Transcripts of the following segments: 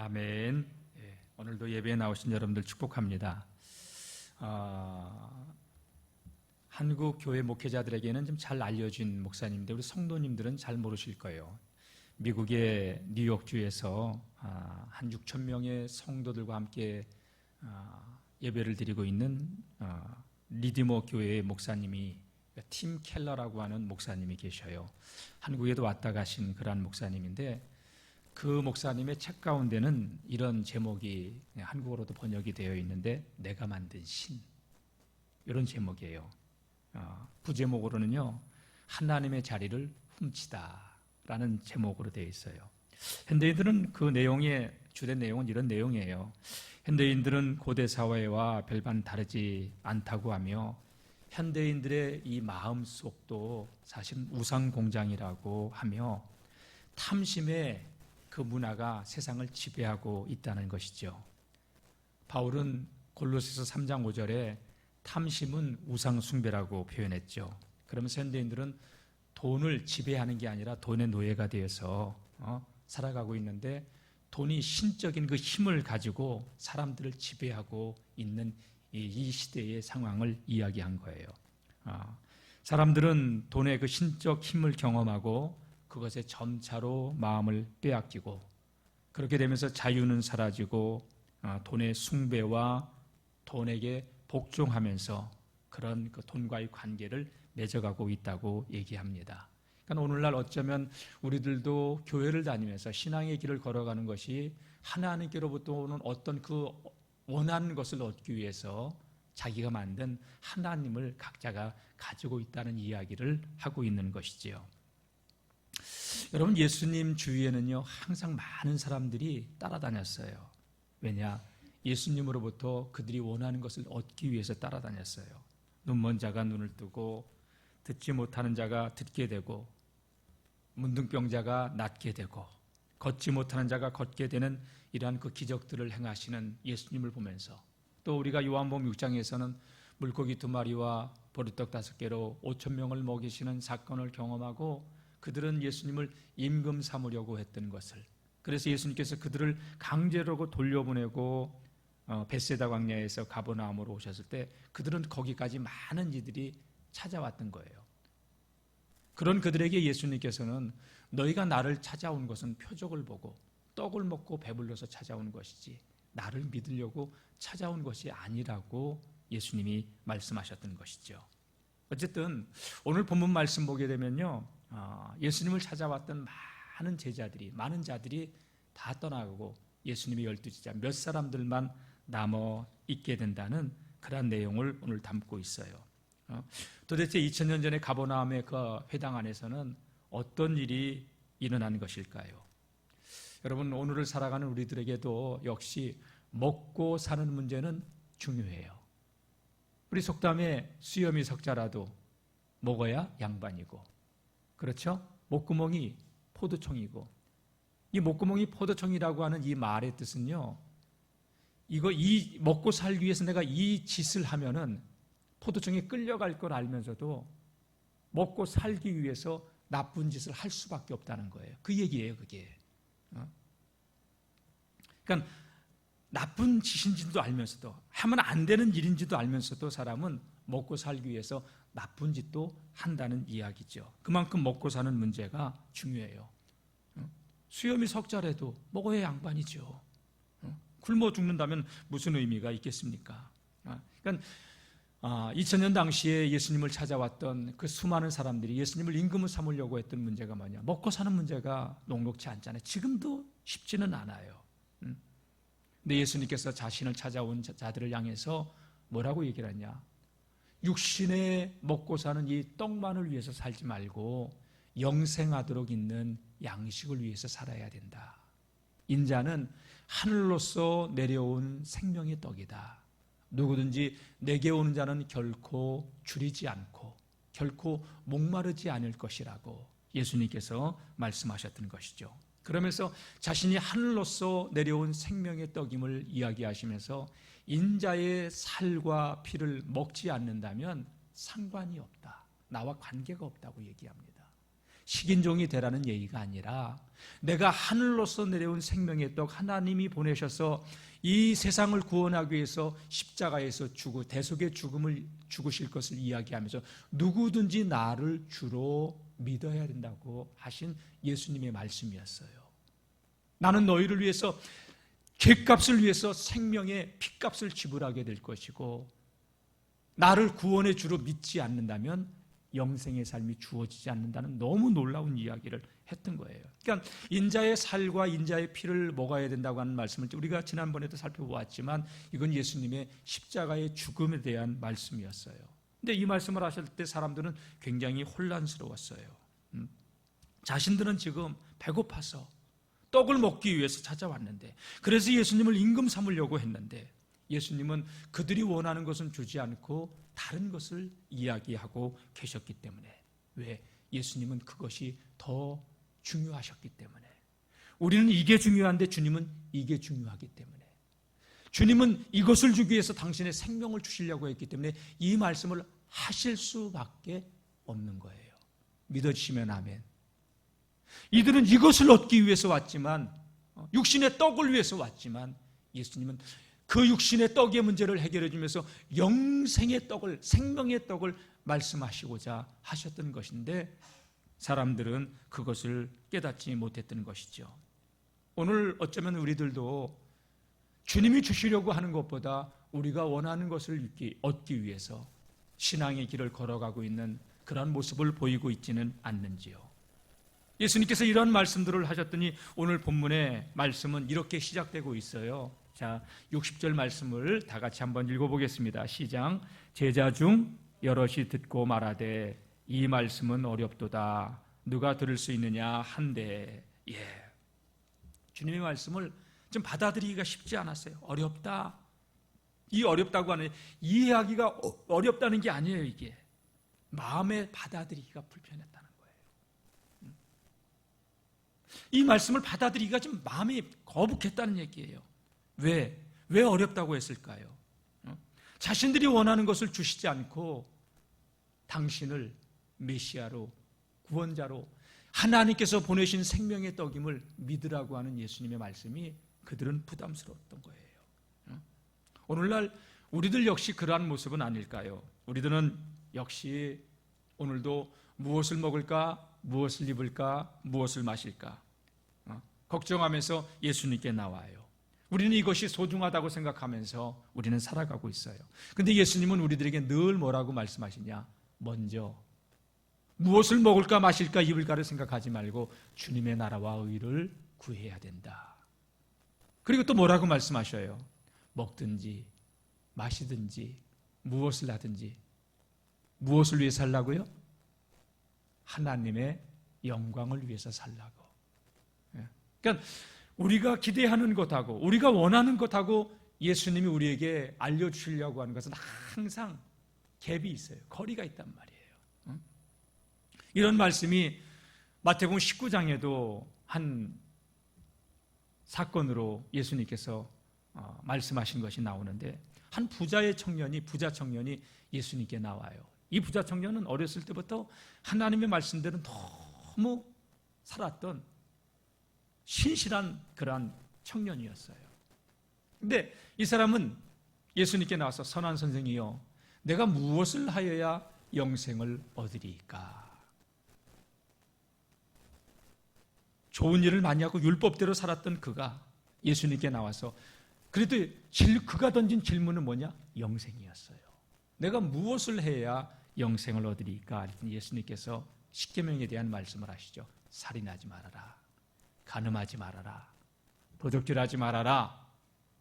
아멘. 오늘도 예배에 나오신 여러분들 축복합니다. 한국 교회 목회자들에게는 좀 잘 알려진 목사님인데 우리 성도님들은 잘 모르실 거예요. 미국의 뉴욕주에서 한 6천 명의 성도들과 함께 예배를 드리고 있는 리디머 교회의 목사님이 팀 켈러라고 하는 목사님이 계셔요. 한국에도 왔다 가신 그러한 목사님인데 그 목사님의 책 가운데는 이런 제목이 한국어로도 번역이 되어 있는데 내가 만든 신, 이런 제목이에요. 부제목으로는요, 하나님의 자리를 훔치다 라는 제목으로 되어 있어요. 현대인들은 그 내용의 주된 내용은 이런 내용이에요. 현대인들은 고대 사회와 별반 다르지 않다고 하며 현대인들의 이 마음속도 사실은 우상 공장이라고 하며 탐심의 그 문화가 세상을 지배하고 있다는 것이죠. 바울은 골로새서 3장 5절에 탐심은 우상 숭배라고 표현했죠. 그러면서 현대인들은 돈을 지배하는 게 아니라 돈의 노예가 되어서 살아가고 있는데 돈이 신적인 그 힘을 가지고 사람들을 지배하고 있는 이 시대의 상황을 이야기한 거예요. 사람들은 돈의 그 신적 힘을 경험하고 그것에 점차로 마음을 빼앗기고 그렇게 되면서 자유는 사라지고 돈의 숭배와 돈에게 복종하면서 그런 그 돈과의 관계를 맺어가고 있다고 얘기합니다. 그러니까 오늘날 어쩌면 우리들도 교회를 다니면서 신앙의 길을 걸어가는 것이 하나님께로부터 오는 어떤 그 원하는 것을 얻기 위해서 자기가 만든 하나님을 각자가 가지고 있다는 이야기를 하고 있는 것이지요. 여러분, 예수님 주위에는요 항상 많은 사람들이 따라다녔어요. 왜냐? 예수님으로부터 그들이 원하는 것을 얻기 위해서 따라다녔어요. 눈먼 자가 눈을 뜨고 듣지 못하는 자가 듣게 되고 문둥병자가 낫게 되고 걷지 못하는 자가 걷게 되는 이러한 그 기적들을 행하시는 예수님을 보면서 또 우리가 요한복음 6장에서는 물고기 2마리와 보리떡 5개로 5천 명을 먹이시는 사건을 경험하고 그들은 예수님을 임금 삼으려고 했던 것을, 그래서 예수님께서 그들을 강제로 돌려보내고 벳세다 광야에서 가버나움으로 오셨을 때 그들은 거기까지 많은 이들이 찾아왔던 거예요. 그런 그들에게 예수님께서는 너희가 나를 찾아온 것은 표적을 보고 떡을 먹고 배불러서 찾아온 것이지 나를 믿으려고 찾아온 것이 아니라고 예수님이 말씀하셨던 것이죠. 어쨌든 오늘 본문 말씀 보게 되면요, 예수님을 찾아왔던 많은 자들이 다 떠나가고 예수님의 12제자 몇 사람들만 남아 있게 된다는 그런 내용을 오늘 담고 있어요. 도대체 2000년 전에 가버나움의 그 회당 안에서는 어떤 일이 일어난 것일까요? 여러분, 오늘을 살아가는 우리들에게도 역시 먹고 사는 문제는 중요해요. 우리 속담에 수염이 석자라도 먹어야 양반이고, 그렇죠? 목구멍이 포도청이고, 이 목구멍이 포도청이라고 하는 이 말의 뜻은요, 이 먹고 살기 위해서 내가 이 짓을 하면은 포도청에 끌려갈 걸 알면서도 먹고 살기 위해서 나쁜 짓을 할 수밖에 없다는 거예요. 그 얘기예요, 그게. 그러니까 나쁜 짓인지도 알면서도, 하면 안 되는 일인지도 알면서도 사람은 먹고 살기 위해서 나쁜 짓도 한다는 이야기죠. 그만큼 먹고 사는 문제가 중요해요. 수염이 석자라도 먹어야 양반이죠. 굶어 죽는다면 무슨 의미가 있겠습니까? 그러니까 2000년 당시에 예수님을 찾아왔던 그 수많은 사람들이 예수님을 임금을 삼으려고 했던 문제가 뭐냐? 먹고 사는 문제가 녹록지 않잖아요. 지금도 쉽지는 않아요. 근데 예수님께서 자신을 찾아온 자들을 향해서 뭐라고 얘기를 하냐? 육신에 먹고 사는 이 떡만을 위해서 살지 말고 영생하도록 있는 양식을 위해서 살아야 된다. 인자는 하늘로서 내려온 생명의 떡이다. 누구든지 내게 오는 자는 결코 줄이지 않고 결코 목마르지 않을 것이라고 예수님께서 말씀하셨던 것이죠. 그러면서 자신이 하늘로서 내려온 생명의 떡임을 이야기하시면서 인자의 살과 피를 먹지 않는다면 상관이 없다. 나와 관계가 없다고 얘기합니다. 식인종이 되라는 얘기가 아니라 내가 하늘로서 내려온 생명의 떡 하나님이 보내셔서 이 세상을 구원하기 위해서 십자가에서 죽고 대속의 죽음을 죽으실 것을 이야기하면서 누구든지 나를 주로 믿어야 된다고 하신 예수님의 말씀이었어요. 나는 너희를 위해서 죄값을 위해서 생명의 피값을 지불하게 될 것이고 나를 구원의 주로 믿지 않는다면 영생의 삶이 주어지지 않는다는 너무 놀라운 이야기를 했던 거예요. 그러니까 인자의 살과 인자의 피를 먹어야 된다고 하는 말씀을 우리가 지난번에도 살펴보았지만 이건 예수님의 십자가의 죽음에 대한 말씀이었어요. 근데 이 말씀을 하실 때 사람들은 굉장히 혼란스러웠어요. 자신들은 지금 배고파서 떡을 먹기 위해서 찾아왔는데, 그래서 예수님을 임금 삼으려고 했는데 예수님은 그들이 원하는 것은 주지 않고 다른 것을 이야기하고 계셨기 때문에, 왜? 예수님은 그것이 더 중요하셨기 때문에. 우리는 이게 중요한데 주님은 이게 중요하기 때문에, 주님은 이것을 주기 위해서 당신의 생명을 주시려고 했기 때문에 이 말씀을 하실 수밖에 없는 거예요. 믿어지시면 아멘. 이들은 이것을 얻기 위해서 왔지만, 육신의 떡을 위해서 왔지만, 예수님은 그 육신의 떡의 문제를 해결해 주면서 영생의 떡을, 생명의 떡을 말씀하시고자 하셨던 것인데 사람들은 그것을 깨닫지 못했던 것이죠. 오늘 어쩌면 우리들도 주님이 주시려고 하는 것보다 우리가 원하는 것을 얻기 위해서 신앙의 길을 걸어가고 있는 그런 모습을 보이고 있지는 않는지요. 예수님께서 이런 말씀들을 하셨더니 오늘 본문의 말씀은 이렇게 시작되고 있어요. 자, 60절 말씀을 다 같이 한번 읽어보겠습니다. 시작. 제자 중 여럿이 듣고 말하되 이 말씀은 어렵도다. 누가 들을 수 있느냐 한데. 주님의 말씀을 좀 받아들이기가 쉽지 않았어요. 어렵다. 이 어렵다고 하는, 이해하기가 어렵다는 게 아니에요. 이게 마음에 받아들이기가 불편했다는 거예요. 이 말씀을 받아들이기가 좀 마음이 거북했다는 얘기예요. 왜 어렵다고 했을까요? 자신들이 원하는 것을 주시지 않고 당신을 메시아로, 구원자로, 하나님께서 보내신 생명의 떡임을 믿으라고 하는 예수님의 말씀이 그들은 부담스러웠던 거예요. 오늘날 우리들 역시 그러한 모습은 아닐까요? 우리들은 역시 오늘도 무엇을 먹을까, 무엇을 입을까, 무엇을 마실까 걱정하면서 예수님께 나와요. 우리는 이것이 소중하다고 생각하면서 우리는 살아가고 있어요. 그런데 예수님은 우리들에게 늘 뭐라고 말씀하시냐? 먼저 무엇을 먹을까 마실까 입을까를 생각하지 말고 주님의 나라와 의를 구해야 된다. 그리고 또 뭐라고 말씀하셔요? 먹든지 마시든지 무엇을 하든지 무엇을 위해 살라고요? 하나님의 영광을 위해서 살라고. 그러니까 우리가 기대하는 것하고 우리가 원하는 것하고 예수님이 우리에게 알려주시려고 하는 것은 항상 갭이 있어요. 거리가 있단 말이에요. 이런 말씀이 마태복음 19장에도 한 사건으로 예수님께서 말씀하신 것이 나오는데, 한 부자 청년이 예수님께 나와요. 이 부자 청년은 어렸을 때부터 하나님의 말씀대로 너무 살았던 신실한 그러한 청년이었어요. 근데 이 사람은 예수님께 나와서 선한 선생이여, 내가 무엇을 하여야 영생을 얻으리까? 좋은 일을 많이 하고 율법대로 살았던 그가 예수님께 나와서, 그래도 그가 던진 질문은 뭐냐? 영생이었어요. 내가 무엇을 해야 영생을 얻으리까? 예수님께서 십계명에 대한 말씀을 하시죠. 살인하지 말아라, 간음하지 말아라, 도적질하지 말아라,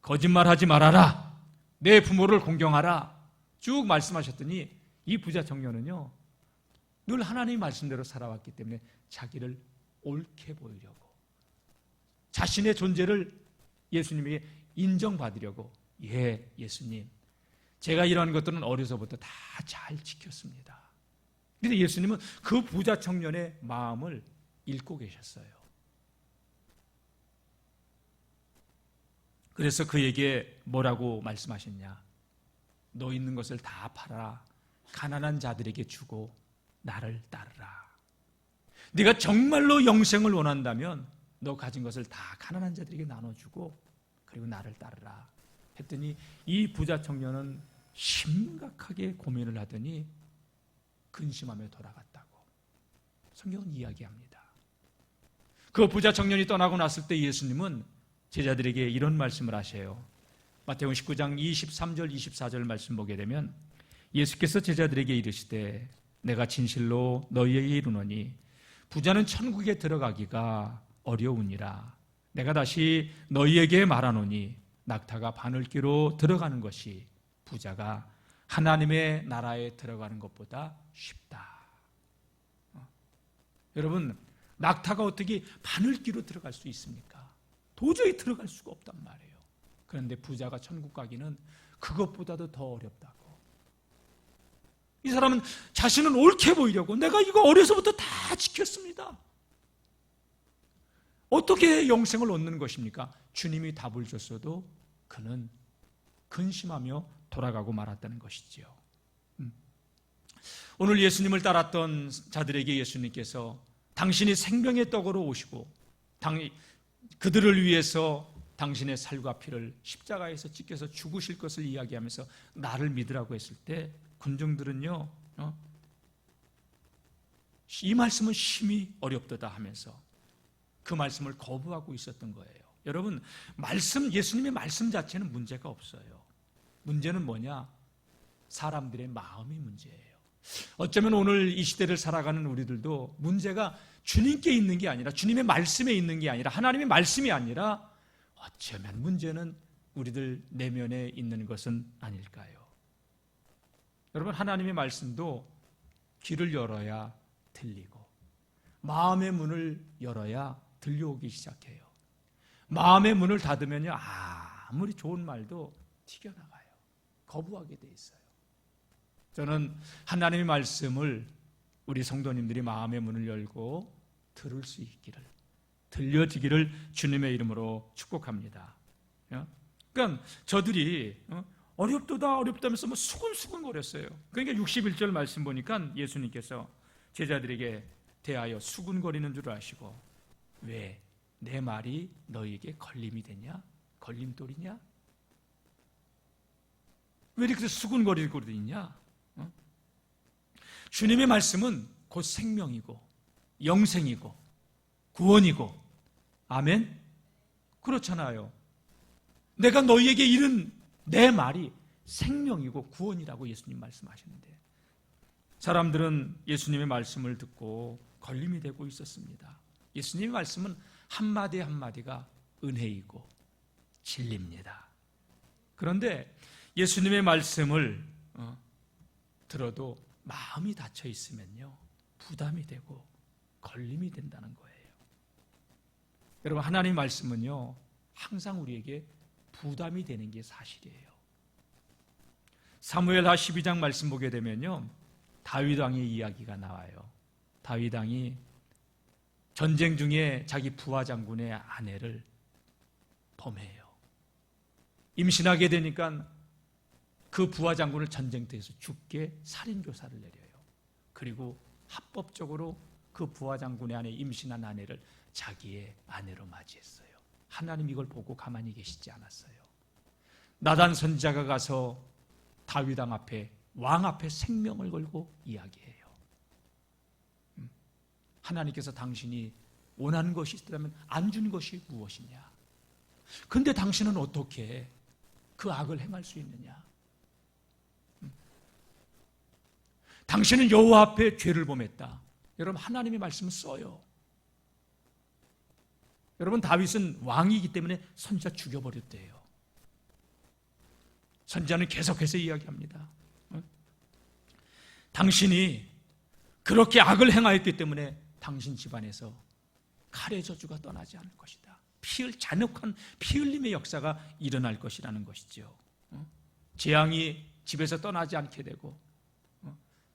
거짓말하지 말아라, 내 부모를 공경하라 쭉 말씀하셨더니 이 부자 청년은요 늘 하나님의 말씀대로 살아왔기 때문에 자기를 옳게 보이려고, 자신의 존재를 예수님에게 인정받으려고, 예수님 제가 이런 것들은 어려서부터 다 잘 지켰습니다. 그런데 예수님은 그 부자 청년의 마음을 읽고 계셨어요. 그래서 그에게 뭐라고 말씀하셨냐? 너 있는 것을 다 팔아라, 가난한 자들에게 주고 나를 따르라. 네가 정말로 영생을 원한다면 너 가진 것을 다 가난한 자들에게 나눠주고 그리고 나를 따르라 했더니 이 부자 청년은 심각하게 고민을 하더니 근심하며 돌아갔다고 성경은 이야기합니다. 그 부자 청년이 떠나고 났을 때 예수님은 제자들에게 이런 말씀을 하셔요. 마태복음 19장 23절 24절 말씀 보게 되면 예수께서 제자들에게 이르시되 내가 진실로 너희에게 이르노니 부자는 천국에 들어가기가 어려우니라. 내가 다시 너희에게 말하노니 낙타가 바늘귀로 들어가는 것이 부자가 하나님의 나라에 들어가는 것보다 쉽다. 여러분, 낙타가 어떻게 바늘귀로 들어갈 수 있습니까? 도저히 들어갈 수가 없단 말이에요. 그런데 부자가 천국 가기는 그것보다도 더 어렵다고. 이 사람은 자신은 옳게 보이려고 내가 이거 어려서부터 다 지켰습니다. 어떻게 영생을 얻는 것입니까? 주님이 답을 줬어도 그는 근심하며 돌아가고 말았다는 것이지요. 오늘 예수님을 따랐던 자들에게 예수님께서 당신이 생명의 떡으로 오시고 그들을 위해서 당신의 살과 피를 십자가에서 찢겨서 죽으실 것을 이야기하면서 나를 믿으라고 했을 때 군중들은요, 이 말씀은 심히 어렵도다 하면서 그 말씀을 거부하고 있었던 거예요. 여러분, 예수님의 말씀 자체는 문제가 없어요. 문제는 뭐냐? 사람들의 마음이 문제예요. 어쩌면 오늘 이 시대를 살아가는 우리들도 문제가 주님께 있는 게 아니라 주님의 말씀에 있는 게 아니라 하나님의 말씀이 아니라 어쩌면 문제는 우리들 내면에 있는 것은 아닐까요? 여러분, 하나님의 말씀도 귀를 열어야 들리고 마음의 문을 열어야 들려오기 시작해요. 마음의 문을 닫으면요, 아무리 좋은 말도 튀겨나가요. 거부하게 돼 있어요. 저는 하나님의 말씀을 우리 성도님들이 마음의 문을 열고 들을 수 있기를, 들려지기를 주님의 이름으로 축복합니다. 그러니까 저들이 어렵도다 어렵다면서 뭐 수근수근 거렸어요. 그러니까 61절 말씀 보니까 예수님께서 제자들에게 대하여 수근거리는 줄 아시고 왜 내 말이 너희에게 걸림이 되냐? 걸림돌이냐? 왜 이렇게 수근거리고 있냐? 주님의 말씀은 곧 생명이고 영생이고 구원이고, 아멘? 그렇잖아요. 내가 너희에게 이른 내 말이 생명이고 구원이라고 예수님 말씀하시는데 사람들은 예수님의 말씀을 듣고 걸림이 되고 있었습니다. 예수님의 말씀은 한마디 한마디가 은혜이고 진리입니다. 그런데 예수님의 말씀을 들어도 마음이 닫혀 있으면요, 부담이 되고 걸림이 된다는 거예요. 여러분, 하나님의 말씀은요, 항상 우리에게 부담이 되는 게 사실이에요. 사무엘하 12장 말씀 보게 되면요, 다윗 왕의 이야기가 나와요. 다윗 왕이 전쟁 중에 자기 부하 장군의 아내를 범해요. 임신하게 되니까 그 부하 장군을 전쟁터에서 죽게 살인 교사를 내려요. 그리고 합법적으로 그 부하 장군의 아내, 임신한 아내를 자기의 아내로 맞이했어요. 하나님 이걸 보고 가만히 계시지 않았어요. 나단 선지자가 가서 다윗 왕 앞에 생명을 걸고 이야기해요. 하나님께서 당신이 원하는 것이 있다면 안 준 것이 무엇이냐? 그런데 당신은 어떻게 그 악을 행할 수 있느냐? 당신은 여호와 앞에 죄를 범했다. 여러분, 하나님의 말씀을 써요. 여러분, 다윗은 왕이기 때문에 선지자 죽여버렸대요. 선지자는 계속해서 이야기합니다. 당신이 그렇게 악을 행하였기 때문에 당신 집안에서 칼의 저주가 떠나지 않을 것이다. 잔혹한 피 흘림의 역사가 일어날 것이라는 것이죠. 재앙이 집에서 떠나지 않게 되고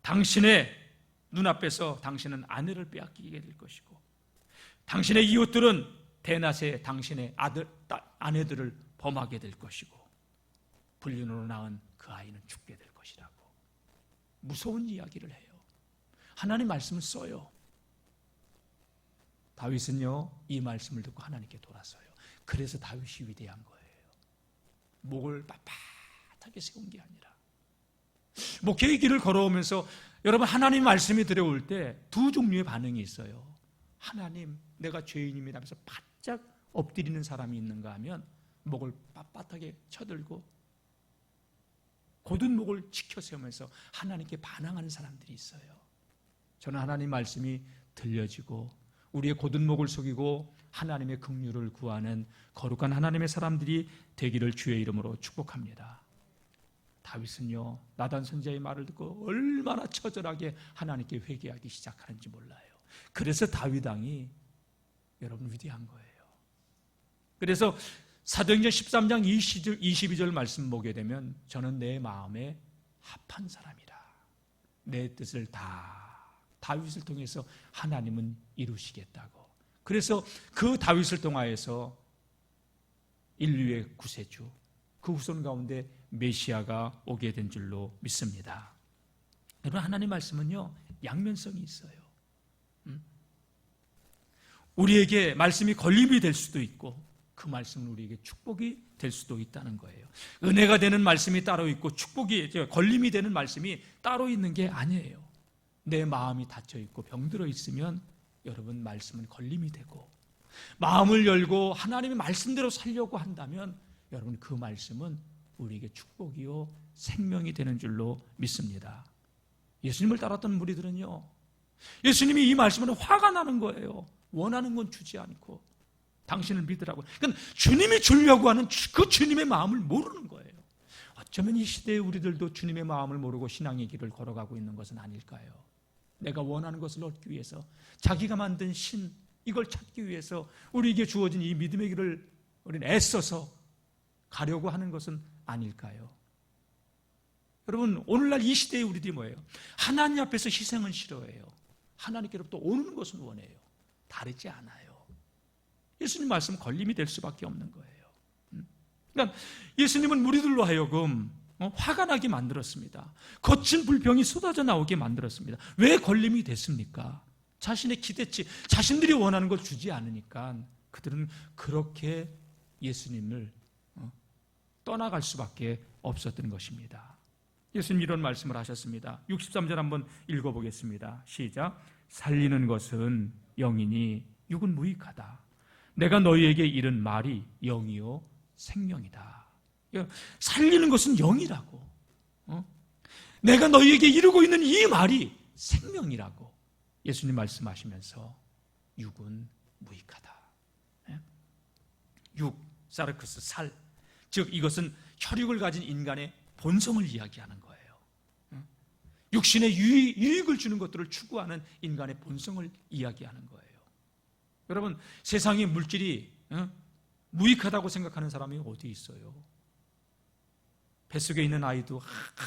당신의 눈앞에서 당신은 아내를 빼앗기게 될 것이고 당신의 이웃들은 대낮에 당신의 아내들을 범하게 될 것이고 불륜으로 낳은 그 아이는 죽게 될 것이라고 무서운 이야기를 해요. 하나님 말씀을 써요. 다윗은요, 이 말씀을 듣고 하나님께 돌아서요. 그래서 다윗이 위대한 거예요. 목을 빳빳하게 세운 게 아니라, 목회의 길을 걸어오면서 여러분, 하나님 말씀이 들어올 때 두 종류의 반응이 있어요. 하나님, 내가 죄인입니다 하면서 바짝 엎드리는 사람이 있는가 하면 목을 빳빳하게 쳐들고 곧은 목을 지켜 세우면서 하나님께 반항하는 사람들이 있어요. 저는 하나님 말씀이 들려지고 우리의 곧은 목을 속이고 하나님의 긍휼을 구하는 거룩한 하나님의 사람들이 되기를 주의 이름으로 축복합니다. 다윗은요, 나단 선지자의 말을 듣고 얼마나 처절하게 하나님께 회개하기 시작하는지 몰라요. 그래서 다윗 왕이 여러분 위대한 거예요. 그래서 사도행전 13장 22절 말씀 보게 되면 저는 내 마음에 합한 사람이라. 내 뜻을 다 다윗을 통해서 하나님은 이루시겠다고. 그래서 그 다윗을 통하여서 인류의 구세주, 그 후손 가운데 메시아가 오게 된 줄로 믿습니다. 여러분, 하나님 말씀은요, 양면성이 있어요. 우리에게 말씀이 걸림이 될 수도 있고 그 말씀은 우리에게 축복이 될 수도 있다는 거예요. 은혜가 되는 말씀이 따로 있고 축복이, 걸림이 되는 말씀이 따로 있는 게 아니에요. 내 마음이 닫혀 있고 병들어 있으면 여러분, 말씀은 걸림이 되고, 마음을 열고 하나님의 말씀대로 살려고 한다면 여러분, 그 말씀은 우리에게 축복이요 생명이 되는 줄로 믿습니다. 예수님을 따랐던 무리들은요, 예수님이 이 말씀은 화가 나는 거예요. 원하는 건 주지 않고 당신을 믿으라고. 그러니까 주님이 주려고 하는 그 주님의 마음을 모르는 거예요. 어쩌면 이 시대에 우리들도 주님의 마음을 모르고 신앙의 길을 걸어가고 있는 것은 아닐까요? 내가 원하는 것을 얻기 위해서 자기가 만든 신, 이걸 찾기 위해서 우리에게 주어진 이 믿음의 길을 우리는 애써서 가려고 하는 것은 아닐까요? 여러분, 오늘날 이 시대의 우리들이 뭐예요? 하나님 앞에서 희생은 싫어해요. 하나님께로부터 오는 것은 원해요. 다르지 않아요. 예수님 말씀 걸림이 될 수밖에 없는 거예요. 그러니까 예수님은 무리들로 하여금 화가 나게 만들었습니다. 거친 불평이 쏟아져 나오게 만들었습니다. 왜 걸림이 됐습니까? 자신의 기대치, 자신들이 원하는 걸 주지 않으니까 그들은 그렇게 예수님을 떠나갈 수밖에 없었던 것입니다. 예수님 이런 말씀을 하셨습니다. 63절 한번 읽어보겠습니다. 시작. 살리는 것은 영이니 육은 무익하다. 내가 너희에게 이른 말이 영이요 생명이다. 살리는 것은 영이라고. 내가 너희에게 이루고 있는 이 말이 생명이라고 예수님 말씀하시면서 육은 무익하다. 육, 사르크스, 살. 즉 이것은 혈육을 가진 인간의 본성을 이야기하는 거예요. 육신의 유익을 주는 것들을 추구하는 인간의 본성을 이야기하는 거예요. 여러분, 세상의 물질이 무익하다고 생각하는 사람이 어디 있어요? 뱃속에 있는 아이도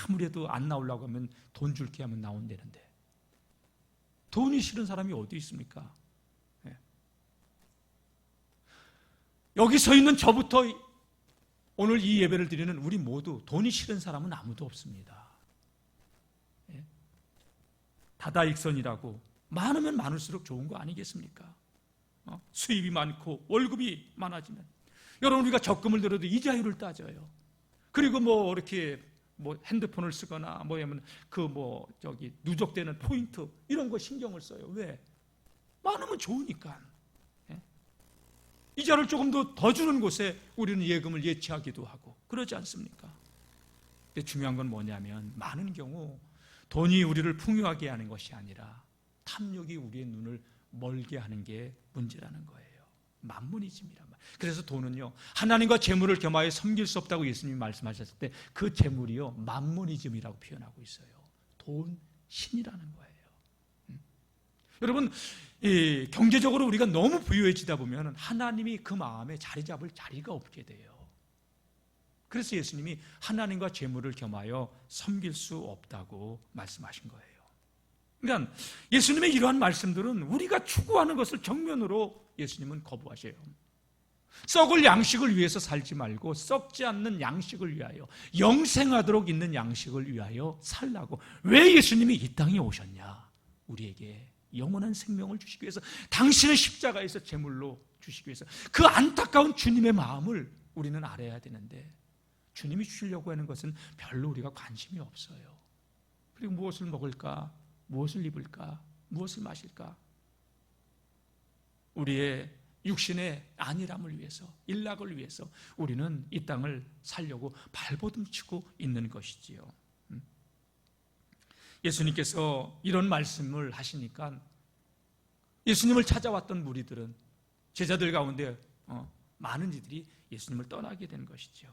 아무래도 안 나오려고 하면 돈 줄게 하면 나온다는데 돈이 싫은 사람이 어디 있습니까? 여기 서 있는 저부터 오늘 이 예배를 드리는 우리 모두 돈이 싫은 사람은 아무도 없습니다. 다다익선이라고 많으면 많을수록 좋은 거 아니겠습니까? 수입이 많고 월급이 많아지면 여러분, 우리가 적금을 들어도 이자율을 따져요. 그리고 이렇게 핸드폰을 쓰거나 누적되는 포인트 이런 거 신경을 써요. 왜? 많으면 좋으니까. 이자를 조금 더 주는 곳에 우리는 예금을 예치하기도 하고 그러지 않습니까? 근데 중요한 건 뭐냐면 많은 경우 돈이 우리를 풍요하게 하는 것이 아니라 탐욕이 우리의 눈을 멀게 하는 게 문제라는 거예요. 만문이즘이란 말. 그래서 돈은요, 하나님과 재물을 겸하여 섬길 수 없다고 예수님이 말씀하셨을 때 그 재물이요 만문이즘이라고 표현하고 있어요. 돈 신이라는 거예요. 여러분, 경제적으로 우리가 너무 부유해지다 보면 하나님이 그 마음에 자리 잡을 자리가 없게 돼요. 그래서 예수님이 하나님과 재물을 겸하여 섬길 수 없다고 말씀하신 거예요. 그러니까 예수님의 이러한 말씀들은 우리가 추구하는 것을 정면으로 예수님은 거부하셔요. 썩을 양식을 위해서 살지 말고 썩지 않는 양식을 위하여, 영생하도록 있는 양식을 위하여 살라고. 왜 예수님이 이 땅에 오셨냐? 우리에게 영원한 생명을 주시기 위해서 당신의 십자가에서 제물로 주시기 위해서 그 안타까운 주님의 마음을 우리는 알아야 되는데 주님이 주시려고 하는 것은 별로 우리가 관심이 없어요. 그리고 무엇을 먹을까? 무엇을 입을까? 무엇을 마실까? 우리의 육신의 안일함을 위해서, 일락을 위해서 우리는 이 땅을 살려고 발버둥치고 있는 것이지요. 예수님께서 이런 말씀을 하시니까 예수님을 찾아왔던 무리들은, 제자들 가운데 많은 이들이 예수님을 떠나게 된 것이죠.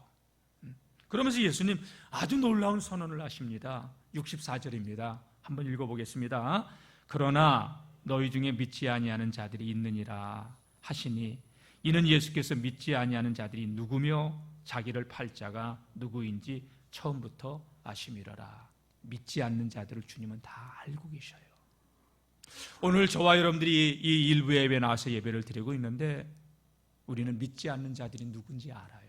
그러면서 예수님 아주 놀라운 선언을 하십니다. 64절입니다. 한번 읽어보겠습니다. 그러나 너희 중에 믿지 아니하는 자들이 있느니라 하시니, 이는 예수께서 믿지 아니하는 자들이 누구며 자기를 팔 자가 누구인지 처음부터 아심이러라. 믿지 않는 자들을 주님은 다 알고 계셔요. 오늘 저와 여러분들이 이 일부 예배에 나와서 예배를 드리고 있는데 우리는 믿지 않는 자들이 누군지 알아요.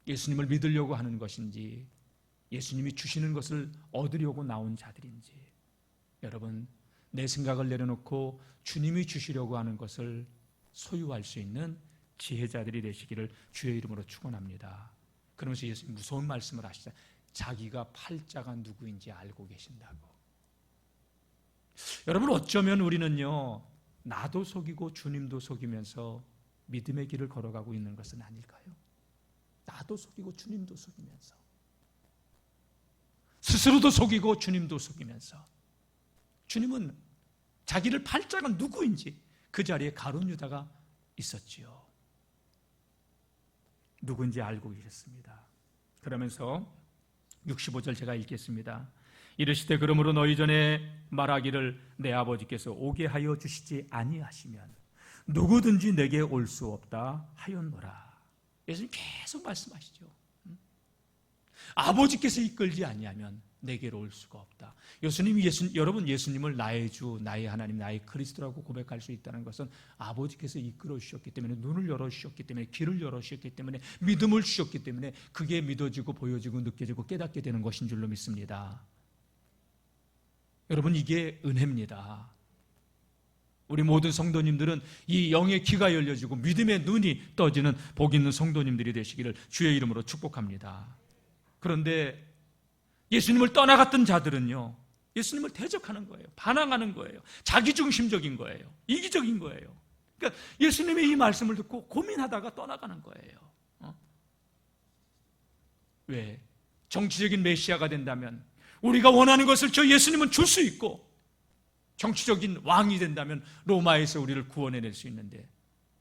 예수님을 믿으려고 하는 것인지, 예수님이 주시는 것을 얻으려고 나온 자들인지. 여러분, 내 생각을 내려놓고 주님이 주시려고 하는 것을 소유할 수 있는 지혜자들이 되시기를 주의 이름으로 축원합니다. 그러면서 예수님 무서운 말씀을 하시죠. 자기가 팔자가 누구인지 알고 계신다고. 여러분, 어쩌면 우리는요, 나도 속이고 주님도 속이면서 믿음의 길을 걸어가고 있는 것은 아닐까요? 나도 속이고 주님도 속이면서, 스스로도 속이고 주님도 속이면서. 주님은 자기를 팔 자가 누구인지 그 자리에 가룟 유다가 있었지요. 누군지 알고 계셨습니다. 그러면서 65절 제가 읽겠습니다. 이르시되 그러므로 너희 전에 말하기를 내 아버지께서 오게 하여 주시지 아니하시면 누구든지 내게 올 수 없다 하였노라. 예수님 계속 말씀하시죠. 아버지께서 이끌지 아니하면 내게로 올 수가 없다. 여러분, 예수님을 나의 주, 나의 하나님, 나의 그리스도라고 고백할 수 있다는 것은 아버지께서 이끌어 주셨기 때문에, 눈을 열어 주셨기 때문에, 길을 열어 주셨기 때문에, 믿음을 주셨기 때문에 그게 믿어지고 보여지고 느껴지고 깨닫게 되는 것인 줄로 믿습니다. 여러분, 이게 은혜입니다. 우리 모든 성도님들은 이 영의 귀가 열려지고 믿음의 눈이 떠지는 복 있는 성도님들이 되시기를 주의 이름으로 축복합니다. 그런데 예수님을 떠나갔던 자들은요, 예수님을 대적하는 거예요. 반항하는 거예요. 자기중심적인 거예요. 이기적인 거예요. 그러니까 예수님의 이 말씀을 듣고 고민하다가 떠나가는 거예요. 왜? 정치적인 메시아가 된다면, 우리가 원하는 것을 저 예수님은 줄 수 있고, 정치적인 왕이 된다면 로마에서 우리를 구원해낼 수 있는데,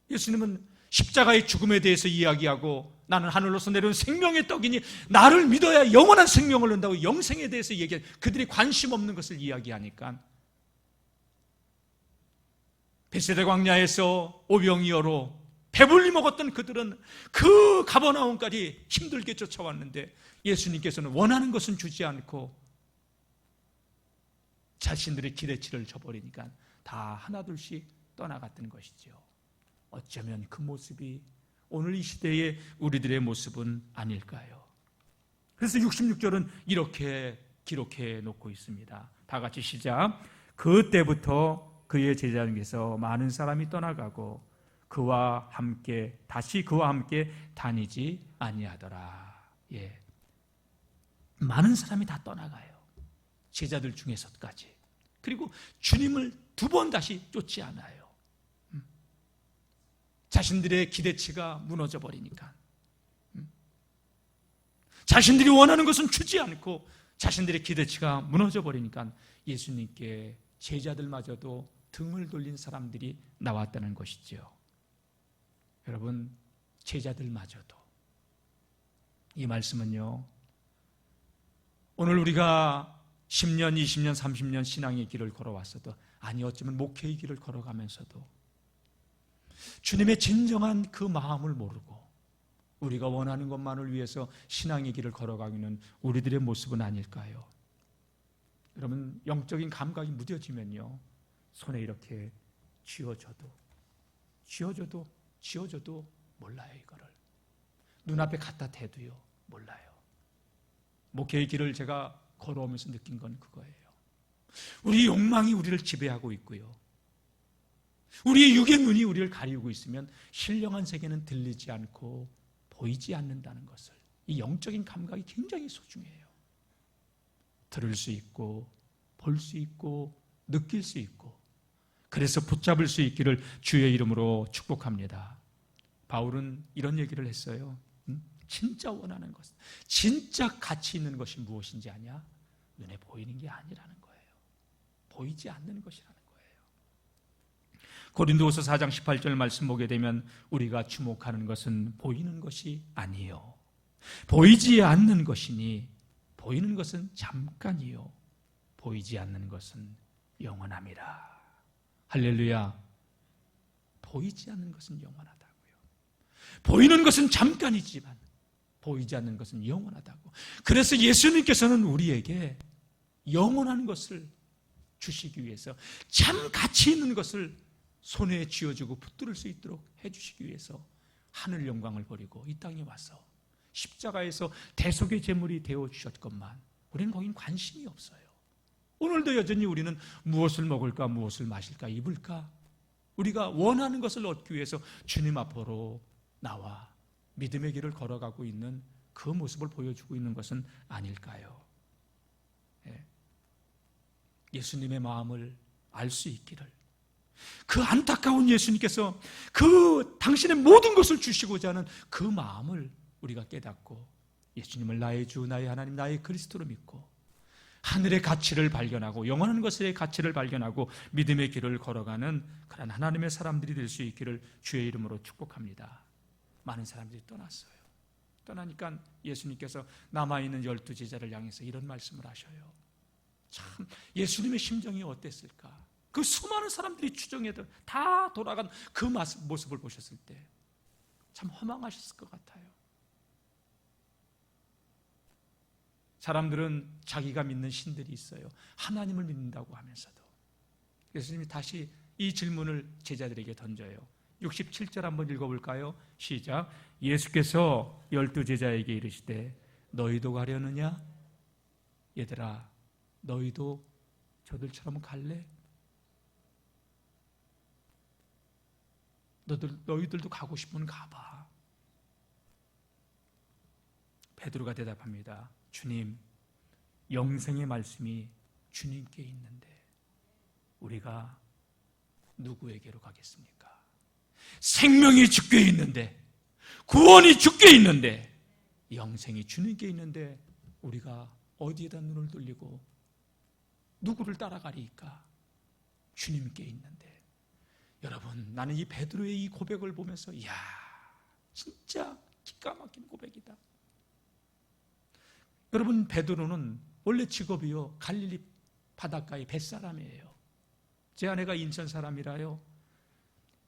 예수님은 십자가의 죽음에 대해서 이야기하고, 나는 하늘로서 내려온 생명의 떡이니 나를 믿어야 영원한 생명을 얻는다고 영생에 대해서 얘기해. 그들이 관심 없는 것을 이야기하니까 벳세다 광야에서 오병이어로 배불리 먹었던 그들은 그 가버나움까지 힘들게 쫓아왔는데 예수님께서는 원하는 것은 주지 않고 자신들의 기대치를 저버리니까 다 하나둘씩 떠나갔던 것이죠. 어쩌면 그 모습이 오늘 이 시대의 우리들의 모습은 아닐까요? 그래서 66절은 이렇게 기록해 놓고 있습니다. 다 같이 시작. 그때부터 그의 제자중에서 많은 사람이 떠나가고 다시 그와 함께 다니지 아니하더라. 예, 많은 사람이 다 떠나가요. 제자들 중에서까지. 그리고 주님을 두 번 다시 쫓지 않아요. 자신들의 기대치가 무너져 버리니까, 자신들이 원하는 것은 주지 않고 자신들의 기대치가 무너져 버리니까 예수님께 제자들마저도 등을 돌린 사람들이 나왔다는 것이죠. 여러분, 제자들마저도. 이 말씀은요, 오늘 우리가 10년, 20년, 30년 신앙의 길을 걸어왔어도, 아니 어쩌면 목회의 길을 걸어가면서도 주님의 진정한 그 마음을 모르고 우리가 원하는 것만을 위해서 신앙의 길을 걸어가기는 우리들의 모습은 아닐까요? 여러분, 영적인 감각이 무뎌지면요, 손에 이렇게 쥐어줘도 몰라요. 이거를 눈앞에 갖다 대도요 몰라요. 목회의 길을 제가 걸어오면서 느낀 건 그거예요. 우리 욕망이 우리를 지배하고 있고요, 우리의 육의 눈이 우리를 가리우고 있으면 신령한 세계는 들리지 않고 보이지 않는다는 것을, 이 영적인 감각이 굉장히 소중해요. 들을 수 있고 볼 수 있고 느낄 수 있고, 그래서 붙잡을 수 있기를 주의 이름으로 축복합니다. 바울은 이런 얘기를 했어요. 진짜 원하는 것, 진짜 가치 있는 것이 무엇인지 아냐? 눈에 보이는 게 아니라는 거예요. 보이지 않는 것이라는 거예요. 고린도후서 4장 18절 말씀 보게 되면 우리가 주목하는 것은 보이는 것이 아니요, 보이지 않는 것이니 보이는 것은 잠깐이요, 보이지 않는 것은 영원함이라. 할렐루야. 보이지 않는 것은 영원하다고요. 보이는 것은 잠깐이지만 보이지 않는 것은 영원하다고. 그래서 예수님께서는 우리에게 영원한 것을 주시기 위해서, 참 가치 있는 것을 손에 쥐어주고 붙들을 수 있도록 해주시기 위해서 하늘 영광을 버리고 이 땅에 와서 십자가에서 대속의 제물이 되어주셨건만 우리는 거긴 관심이 없어요. 오늘도 여전히 우리는 무엇을 먹을까, 무엇을 마실까, 입을까, 우리가 원하는 것을 얻기 위해서 주님 앞으로 나와 믿음의 길을 걸어가고 있는 그 모습을 보여주고 있는 것은 아닐까요? 예수님의 마음을 알 수 있기를, 그 안타까운 예수님께서 그 당신의 모든 것을 주시고자 하는 그 마음을 우리가 깨닫고 예수님을 나의 주, 나의 하나님, 나의 그리스도로 믿고 하늘의 가치를 발견하고 영원한 것의 가치를 발견하고 믿음의 길을 걸어가는 그런 하나님의 사람들이 될 수 있기를 주의 이름으로 축복합니다. 많은 사람들이 떠났어요. 떠나니까 예수님께서 남아있는 12 제자를 향해서 이런 말씀을 하셔요. 참 예수님의 심정이 어땠을까? 그 수많은 사람들이 추정해도 다 돌아간 그 모습을 보셨을 때 참 허망하셨을 것 같아요. 사람들은 자기가 믿는 신들이 있어요. 하나님을 믿는다고 하면서도. 예수님이 다시 이 질문을 제자들에게 던져요. 67절 한번 읽어볼까요? 시작. 예수께서 12 제자에게 이르시되 너희도 가려느냐? 얘들아, 너희도 저들처럼 갈래? 너희들도 가고 싶으면 가봐. 베드로가 대답합니다. 주님, 영생의 말씀이 주님께 있는데 우리가 누구에게로 가겠습니까? 생명이 주께 있는데, 구원이 주께 있는데, 영생이 주님께 있는데 우리가 어디에다 눈을 돌리고 누구를 따라가리까? 주님께 있는데. 여러분, 나는 이 베드로의 이 고백을 보면서 이야, 진짜 기가 막힌 고백이다. 여러분, 베드로는 원래 직업이요, 갈릴리 바닷가의 뱃사람이에요. 제 아내가 인천 사람이라요,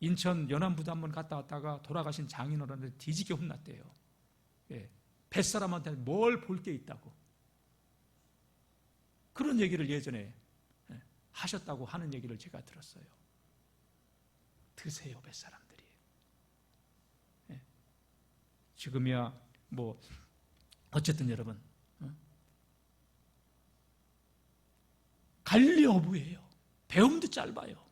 인천 연안부도 한번 갔다 왔다가 돌아가신 장인어른한테 뒤지게 혼났대요. 뱃사람한테 뭘 볼 게 있다고 그런 얘기를 예전에 하셨다고 하는 얘기를 제가 들었어요. 드세요, 뱃사람들이. 지금이야 뭐 어쨌든 여러분, 갈릴리 어부예요. 배움도 짧아요.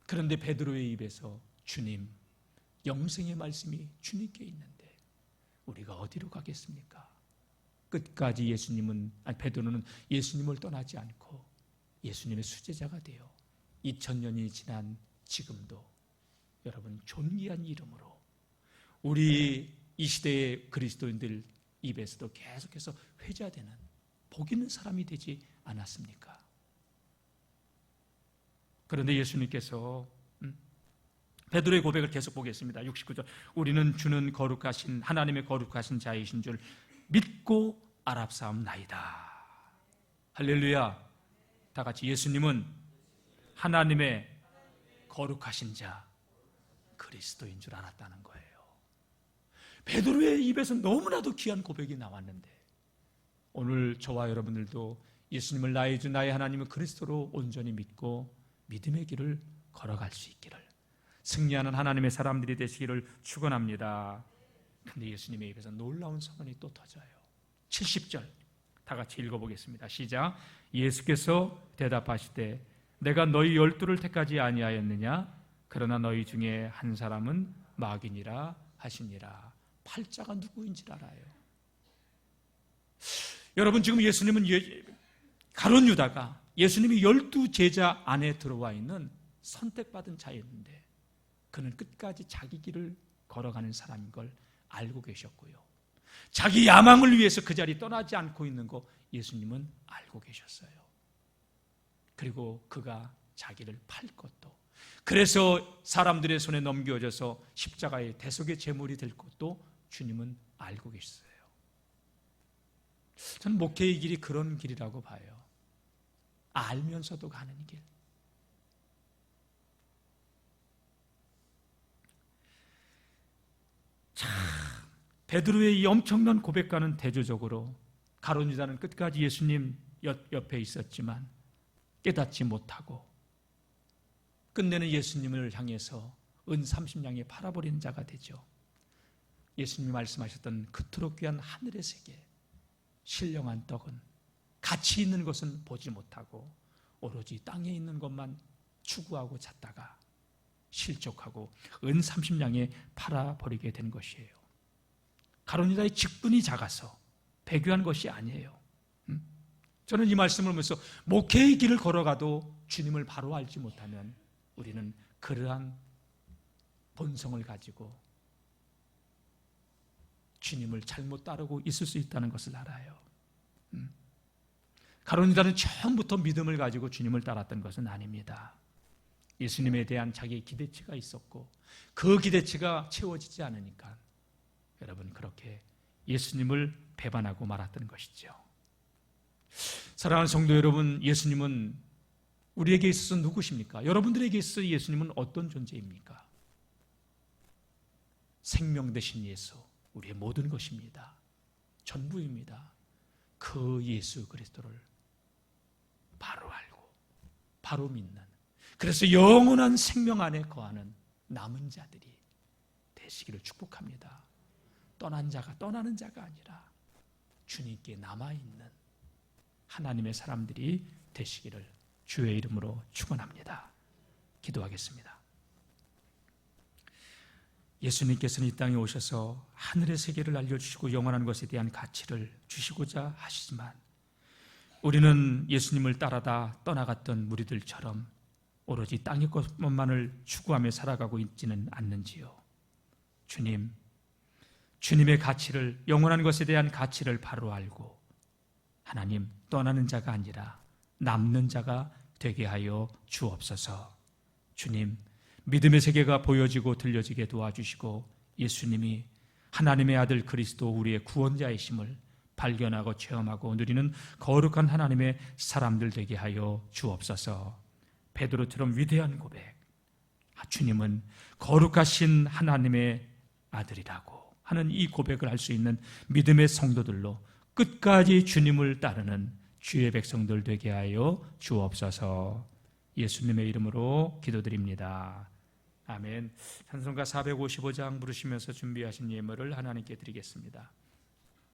그런데 베드로의 입에서 주님, 영생의 말씀이 주님께 있는데 우리가 어디로 가겠습니까? 끝까지 베드로는 예수님을 떠나지 않고 예수님의 수제자가 되어 2000년이 지난 지금도 여러분 존귀한 이름으로 우리 이 시대의 그리스도인들 입에서도 계속해서 회자되는 복 있는 사람이 되지 않았습니까? 그런데 예수님께서 베드로의 고백을 계속 보겠습니다. 69절. 우리는 주는 거룩하신 하나님의 거룩하신 자이신 줄 믿고 알았사옵나이다. 할렐루야. 다 같이 예수님은 하나님의 거룩하신 자 그리스도인 줄 알았다는 거예요. 베드로의 입에서 너무나도 귀한 고백이 나왔는데 오늘 저와 여러분들도 예수님을 나의 주 나의 하나님을 그리스도로 온전히 믿고 믿음의 길을 걸어갈 수 있기를, 승리하는 하나님의 사람들이 되시기를 축원합니다. 그런데 예수님의 입에서 놀라운 선언이 또 터져요. 70절 다 같이 읽어보겠습니다. 시작. 예수께서 대답하시되 내가 너희 12를 택하지 아니하였느냐? 그러나 너희 중에 한 사람은 마귀니라 하시니라. 팔자가 누구인지 알아요. 여러분, 지금 예수님은 가룟 유다가 예수님이 12제자 안에 들어와 있는 선택받은 자였는데 그는 끝까지 자기 길을 걸어가는 사람인 걸 알고 계셨고요. 자기 야망을 위해서 그 자리 떠나지 않고 있는 거 예수님은 알고 계셨어요. 그리고 그가 자기를 팔 것도, 그래서 사람들의 손에 넘겨져서 십자가의 대속의 제물이 될 것도 주님은 알고 계셨어요. 저는 목회의 길이 그런 길이라고 봐요. 알면서도 가는 길. 참, 베드로의 이 엄청난 고백과는 대조적으로 가룟 유다는 끝까지 예수님 옆에 있었지만 깨닫지 못하고 끝내는 예수님을 향해서 은 30냥에 팔아버리는 자가 되죠. 예수님이 말씀하셨던 그토록 귀한 하늘의 세계, 신령한 떡은 가치 있는 것은 보지 못하고 오로지 땅에 있는 것만 추구하고 찾다가 실족하고 은 30냥에 팔아버리게 된 것이에요. 가룟 유다의 직분이 작아서 배교한 것이 아니에요. 저는 이 말씀을 보면서 목회의 길을 걸어가도 주님을 바로 알지 못하면 우리는 그러한 본성을 가지고 주님을 잘못 따르고 있을 수 있다는 것을 알아요. 가룟 유다는 처음부터 믿음을 가지고 주님을 따랐던 것은 아닙니다. 예수님에 대한 자기의 기대치가 있었고 그 기대치가 채워지지 않으니까 여러분 그렇게 예수님을 배반하고 말았던 것이죠. 사랑하는 성도 여러분, 예수님은 우리에게 있어서 누구십니까? 여러분들에게 있어서 예수님은 어떤 존재입니까? 생명 되신 예수, 우리의 모든 것입니다. 전부입니다. 그 예수 그리스도를 바로 알고 바로 믿는, 그래서 영원한 생명 안에 거하는 남은 자들이 되시기를 축복합니다. 떠난 자가 떠나는 자가 아니라 주님께 남아있는 하나님의 사람들이 되시기를 주의 이름으로 축원합니다. 기도하겠습니다. 예수님께서는 이 땅에 오셔서 하늘의 세계를 알려주시고 영원한 것에 대한 가치를 주시고자 하시지만 우리는 예수님을 따라다 떠나갔던 무리들처럼 오로지 땅의 것만을 추구하며 살아가고 있지는 않는지요. 주님, 주님의 가치를, 영원한 것에 대한 가치를 바로 알고 하나님, 떠나는 자가 아니라 남는 자가 되게 하여 주옵소서. 주님, 믿음의 세계가 보여지고 들려지게 도와주시고 예수님이 하나님의 아들 그리스도 우리의 구원자이심을 발견하고 체험하고 누리는 거룩한 하나님의 사람들 되게 하여 주옵소서. 베드로처럼 위대한 고백, 주님은 거룩하신 하나님의 아들이라고 하는 이 고백을 할 수 있는 믿음의 성도들로 끝까지 주님을 따르는 주의 백성들 되게 하여 주옵소서. 예수님의 이름으로 기도드립니다. 아멘. 찬송가 455장 부르시면서 준비하신 예물을 하나님께 드리겠습니다.